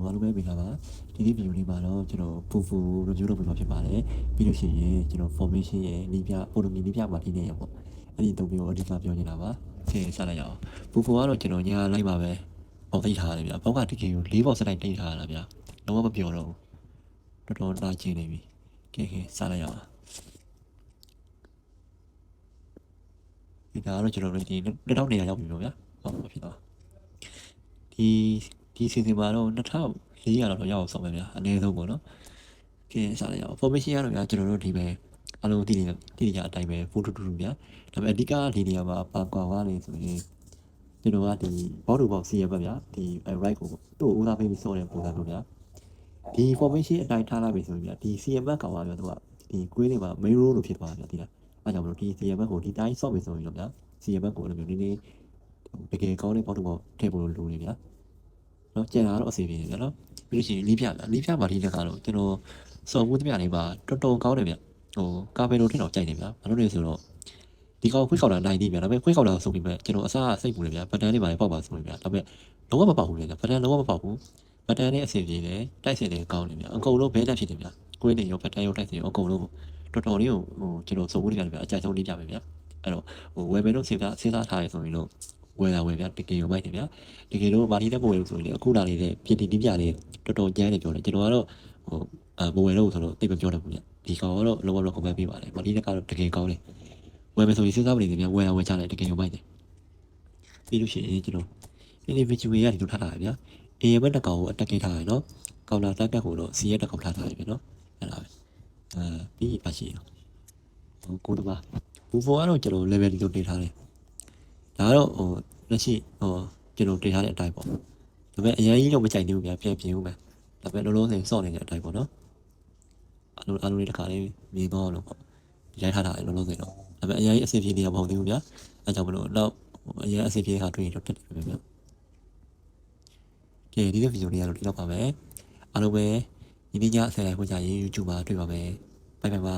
အားလုံးပဲမင်္ဂလာပါဒီနေ့ဗီဒီယိုလေးမှာတော့ကျွန်တော်ဖူဖူ review လုပ်ပေးမှာဖြစ်ပါတယ်ပြီးလို့ရှိရင်ကျွန်တော် formation ရဲ့နီးပြ autonomy နီးပြမှာဒီနေ့ရပေါ့အဲ့ဒီတော့ပြောအဓိကပြောနေတာပါဆင်းစလိုက်ရအောင်ဖူဖူကတော့ကျွန်တော်ညာလိုက်ပါပဲပေါက်သိထားရတယ်ဗျပေါက်ကတကယ်ကို၄ပေါက်စလိုက်တိတ်ထားရတာဗျလုံးဝမပြောတော့ဘူးတော်တော်နာကျင်နေပြီကဲစလိုက်ရအောင်ဒီကတော့ကျွန်တော်တို့ဒီလက်တော့နေရာရောက်ပြီပေါ့ဗျာဟုတ်ဖြစ်သွားဒီစီစဉ်မှာတော့2400လောက်တော့ရအောင်ဆောင်မယ်ဗျာအနည်းဆုံးပေါ့နော်ကဲစလိုက်ရအောင် formation ရတော့ဗျာကျွန်တော်တို့ဒီပဲအားလုံးတည်နေကြအတိုင်းပဲဖိုးတူတူဗျာဒါပေမဲ့အဓိကဒီနေရာမှာပါကွာသွားနေဆိုရင်ကျွန်တော်ကဒီဘောက်တူဘောက်စီရပါဗျာဒီ right ကိုသူ့ဦးစားပေးပြီးစောတဲ့ပုံစံမျိုးဗျာဒီ formation အတိုင်းထားလိုက်ပြီဆိုရင်ဗျာဒီ CM ကောင်ပါဗျာသူကဒီ queen တွေမှာ main role လို့ဖြစ်သွားဗျာဒီလားအဲကြောင့်မလို့ဒီ CM ကိုဒီတိုင်းဆော့ပြီဆိုရင်တော့ဗျာ CM ကိုအဲ့လိုမျိုးနည်းနည်းတကယ်ကောင်းတဲ့ဘောက်တူဘောက်ထည့်ဖို့လိုနေဗျာနော်ကျန်တာတော့အစီအပြေဗျာနော်ပြီးလို့ရှိရင်လီးပြပါဒီလက်ကတော့ကျွန်တော်စော်မှုတပြနေပါတော်တော်ကောင်းတယ်ဗျဟိုကာဗေလိုထင်တော့ကြိုက်တယ်ဗျဘာလို့လဲဆိုတော့ဒီကောင်ခွေးကောက်တာနိုင်သေးဗျဒါပေမဲ့ခွေးကောက်တာဆိုပြီးမဲ့ကျွန်တော်အစားစိတ်ပူတယ်ဗျဘတ်တန်လေးပါလေပေါက်ပါဆိုပြီးဗျဒါပေမဲ့လုံးဝမပေါက်ဘူးလေဘတ်တန်လုံးဝမပေါက်ဘူးဘတ်တန်နဲ့အစီအပြေတယ်တိုက်စင်တယ်ကောင်းတယ်ဗျအကုန်လုံးဘဲတက်ဖြစ်တယ်ဗျကိုင်းနေရောဘတ်တန်ရောတိုက်စင်ရောအကုန်လုံးတော်တော်လေးကိုကျွန်တော်စော်မှုတပြနေဗျအကြိုက်ဆုံးလေးပြပဲဗျအဲ့တော့ဝယ်မယ်လို့စဉ်းစားထားရဆိုရင်တော့ဝယ်ဗျတကယ်ရောမိုက်တယ်ဗျတကယ်လို့မာနီတက်ပို့ရလို့ဆိုရင်အခုလာနေတဲ့ပြည်တီးပြလေးတော်တော်ကျန်းနေပြောတယ်ကျွန်တော်ကတော့မဝယ်လို့ဆိုတော့တိတ်မပြောတတ်ဘူးဗျဒီကောင်ကတော့လောလောကွန်ပန်ပေးပါတယ်မာနီတက်ကတော့တကယ်ကောင်းတယ်ဝယ်မယ်ဆိုရင်စဉ်းစားမနေသေးဗျဝယ်ချလိုက်တကယ်ရောမိုက်တယ်ပြီးလို့ရှိရင်ကျွန်တော် individual ရဒီလိုထားတာဗျာ A ရဲ့ဘက်တစ်ကောင်ကိုအတက်ကိထားရနော်ကောင်လာတက်ကိုတော့ C ရဲ့တစ်ကောင်ထားထားရပြီနော်အဲ့ဒါပဲပြီးပါရှိကိုတပါဘူဖိုကတော့ကျွန်တော် level ဒီလိုတင်ထားတယ်ဒါကတော့လက်ရှိကျွန်တော်တင်ထားတဲ့အတိုင်းပေါ့ဒါပေမဲ့အရင်ကြီးတော့မကြိုက်သေးဘူးဗျာပြန်ပြင်ဦးမယ်ဒါပေမဲ့လုံးလုံးစင်စော့နေတဲ့အတိုင်းပေါ့နော်အလုံးလေးတစ်ခါလေးမြင်တော့လို့ပေါ့ဒီတိုင်းထားတာလုံးလုံးစင်တော့ဒါပေမဲ့အရင်ကြီးအဆင်ပြေနေတာမဟုတ်သေးဘူးဗျာအဲကြောင့်မလို့တော့အရင်အဆင်ပြေတဲ့ခါတွေ့ရင်တော့တက်တယ်ဗျာကဲဒီဗီဒီယိုလေးကတော့ဒီလောက်ပါပဲအားလုံးပဲဒီနေ့ည10:00ခွင့်ကြရင် YouTube မှာတွေ့ပါမယ်ဘိုင်ဘိုင်ပါ